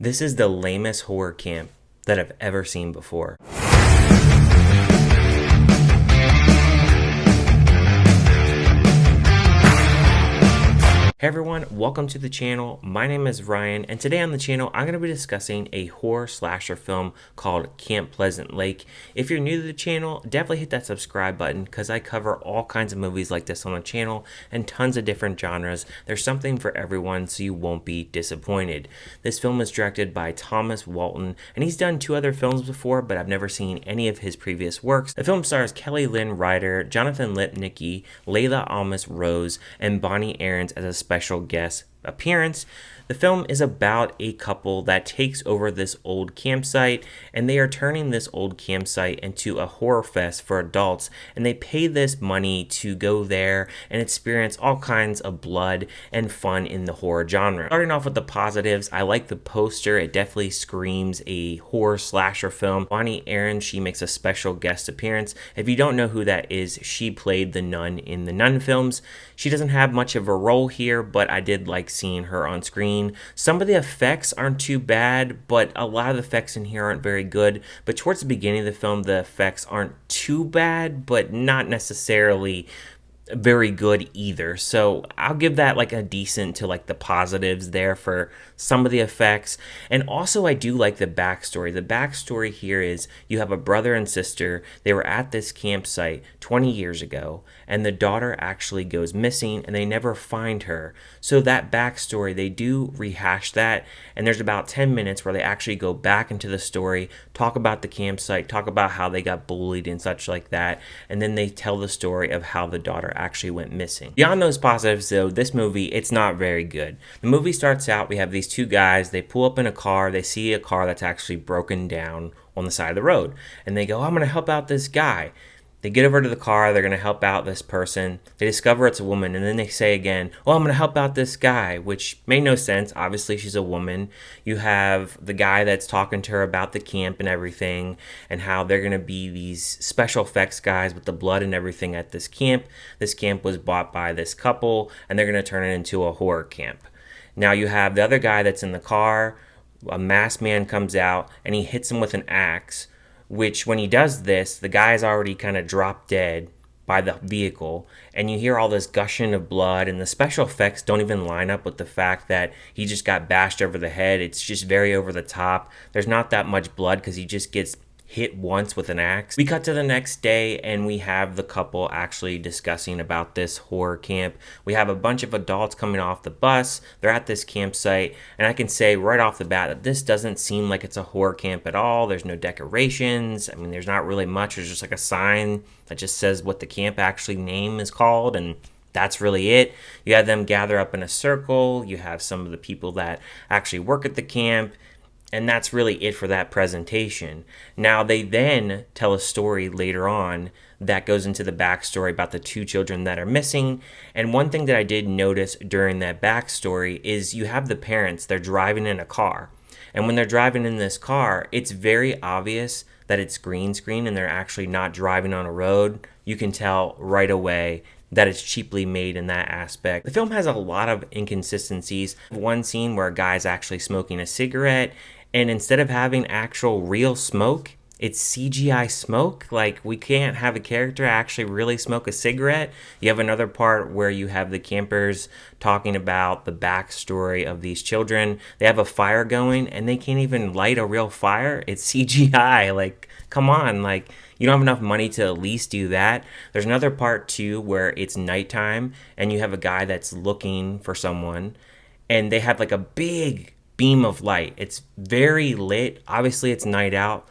This is the lamest horror camp that I've ever seen before. Hey everyone, welcome to the channel. My name is Ryan, and today on the channel, I'm going to be discussing a horror slasher film called Camp Pleasant Lake. If you're new to the channel, definitely hit that subscribe button because I cover all kinds of movies like this on the channel and tons of different genres. There's something for everyone, so you won't be disappointed. This film is directed by Thomas Walton, and he's done 2 other films before, but I've never seen any of his previous works. The film stars Lynn, Reiter, Johnathan Lipnicki, Layla Almas Rose, and bonnieaarons as a special guest appearance. The film is about a couple that takes over this old campsite, and they are turning this old campsite into a horror fest for adults, and they pay this money to go there and experience all kinds of blood and fun in the horror genre. Starting off with the positives, I like the poster. It definitely screams a horror slasher film. Bonnieaarons, she makes a special guest appearance. If you don't know who that is, she played the nun in the Nun films. She doesn't have much of a role here, but I did like seeing her on screen. Some of the effects aren't too bad, but a lot of the effects in here aren't very good. But towards the beginning of the film, the effects aren't too bad, but not necessarily very good either. So I'll give that like a decent to like the positives there for some of the effects. And also I do like the backstory. The backstory here is you have a brother and sister. They were at this campsite 20 years ago, and the daughter actually goes missing and they never find her. So that backstory, they do rehash that, and there's about 10 minutes where they actually go back into the story, talk about the campsite, talk about how they got bullied and such like that, and then they tell the story of how the daughter actually went missing. Beyond those positives though, this movie, it's not very good. The movie starts out, we have these 2 guys, they pull up in a car, they see a car that's actually broken down on the side of the road, and they go, I'm gonna help out this guy. They get over to the car, they're going to help out this person. They discover it's a woman, and then they say again, oh, I'm going to help out this guy, which made no sense. Obviously, she's a woman. You have the guy that's talking to her about the camp and everything, and how they're going to be these special effects guys with the blood and everything at this camp. This camp was bought by this couple, and they're going to turn it into a horror camp. Now you have the other guy that's in the car. A masked man comes out, and he hits him with an axe, which when he does this, the guy's already kind of dropped dead by the vehicle, and you hear all this gushing of blood, and the special effects don't even line up with the fact that he just got bashed over the head. It's just very over the top. There's not that much blood because he just gets hit once with an axe. We cut to the next day, and we have the couple actually discussing about this horror camp. We have a bunch of adults coming off the bus. They're at this campsite, and I can say right off the bat that this doesn't seem like it's a horror camp at all. There's no decorations. I mean, there's not really much. There's just like a sign that just says what the camp actually name is called, and that's really it. You have them gather up in a circle. You have some of the people that actually work at the camp, and that's really it for that presentation. Now, they then tell a story later on that goes into the backstory about the 2 children that are missing. And one thing that I did notice during that backstory is you have the parents, they're driving in a car. And when they're driving in this car, it's very obvious that it's green screen and they're actually not driving on a road. You can tell right away that it's cheaply made in that aspect. The film has a lot of inconsistencies. One scene where a guy's actually smoking a cigarette, and instead of having actual real smoke, it's CGI smoke. Like, we can't have a character actually really smoke a cigarette. You have another part where you have the campers talking about the backstory of these children. They have a fire going, and they can't even light a real fire. It's CGI. Like, come on. Like, you don't have enough money to at least do that. There's another part, too, where it's nighttime, and you have a guy that's looking for someone, and they have, like, a big beam of light. It's very lit. Obviously, it's night out.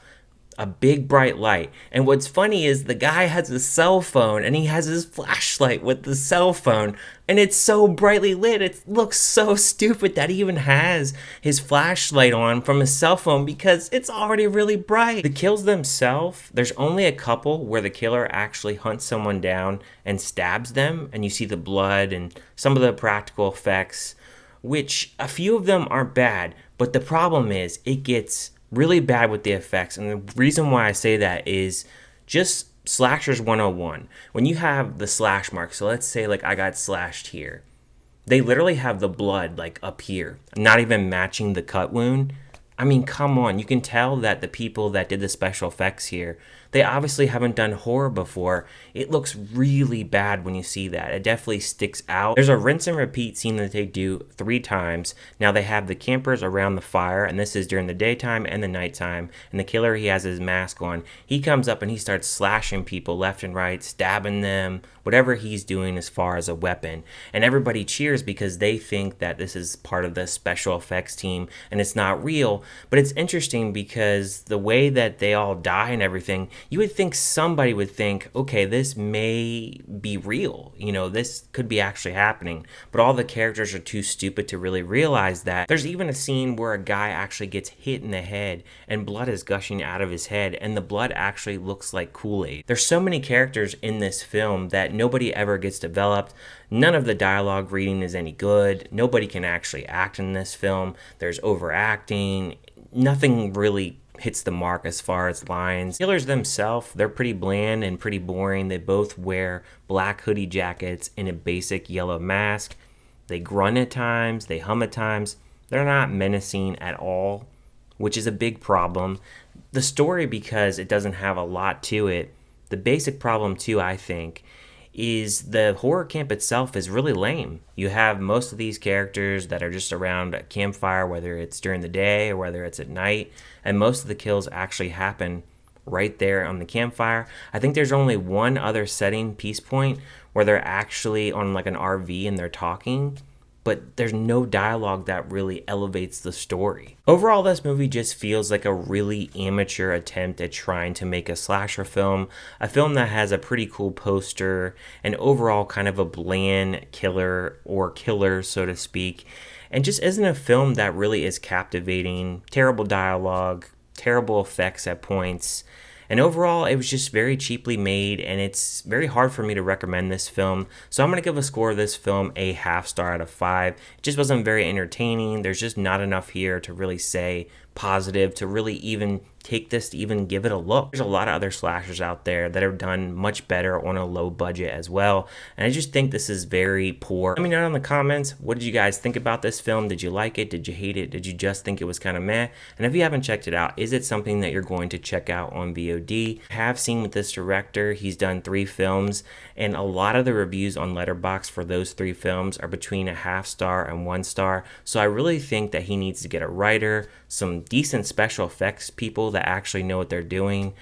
A big bright light. And what's funny is the guy has a cell phone, and he has his flashlight with the cell phone, and it's so brightly lit. It looks so stupid that he even has his flashlight on from his cell phone because it's already really bright. The kills themselves, there's only a couple where the killer actually hunts someone down and stabs them, and you see the blood and some of the practical effects, which a few of them aren't bad, but the problem is it gets really bad with the effects. And the reason why I say that is just slashers 101. When you have the slash mark, so let's say like I got slashed here, they literally have the blood like up here, not even matching the cut wound. I mean, come on, you can tell that the people that did the special effects here, they obviously haven't done horror before. It looks really bad when you see that. It definitely sticks out. There's a rinse and repeat scene that they do 3 times. Now they have the campers around the fire, and this is during the daytime and the nighttime, and the killer, he has his mask on. He comes up and he starts slashing people left and right, stabbing them, whatever he's doing as far as a weapon. And everybody cheers because they think that this is part of the special effects team and it's not real. But it's interesting because the way that they all die and everything, you would think somebody would think, okay, this may be real. You know, this could be actually happening. But all the characters are too stupid to really realize that. There's even a scene where a guy actually gets hit in the head and blood is gushing out of his head, and the blood actually looks like Kool-Aid. There's so many characters in this film that nobody ever gets developed. None of the dialogue reading is any good. Nobody can actually act in this film. There's overacting. Nothing really hits the mark as far as lines. Killers themselves, they're pretty bland and pretty boring. They both wear black hoodie jackets and a basic yellow mask. They grunt at times, they hum at times. They're not menacing at all, which is a big problem. The story, because it doesn't have a lot to it, the basic problem too, I think, is the horror camp itself is really lame. You have most of these characters that are just around a campfire, whether it's during the day or whether it's at night, and most of the kills actually happen right there on the campfire. I think there's only one other setting piece point where they're actually on like an RV and they're talking, but there's no dialogue that really elevates the story. Overall, this movie just feels like a really amateur attempt at trying to make a slasher film, a film that has a pretty cool poster, and overall kind of a bland killer or killers, so to speak, and just isn't a film that really is captivating. Terrible dialogue, terrible effects at points. And overall, it was just very cheaply made, and it's very hard for me to recommend this film. So I'm going to give a score of this film a half star out of 5. It just wasn't very entertaining. There's just not enough here to really say positive, to really even take this to even give it a look. There's a lot of other slashers out there that have done much better on a low budget as well, and I just think this is very poor. Let me know in the comments, what did you guys think about this film? Did you like it? Did you hate it? Did you just think it was kind of meh? And if you haven't checked it out, is it something that you're going to check out on VOD? I have seen with this director, he's done 3 films, and a lot of the reviews on Letterboxd for those 3 films are between a half star and 1 star, so I really think that he needs to get a writer, some decent special effects people that actually know what they're doing,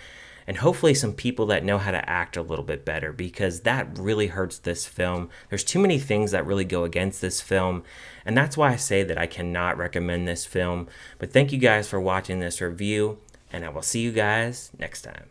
and hopefully some people that know how to act a little bit better, because that really hurts this film. There's too many things that really go against this film, and that's why I say that I cannot recommend this film. But thank you guys for watching this review, and I will see you guys next time.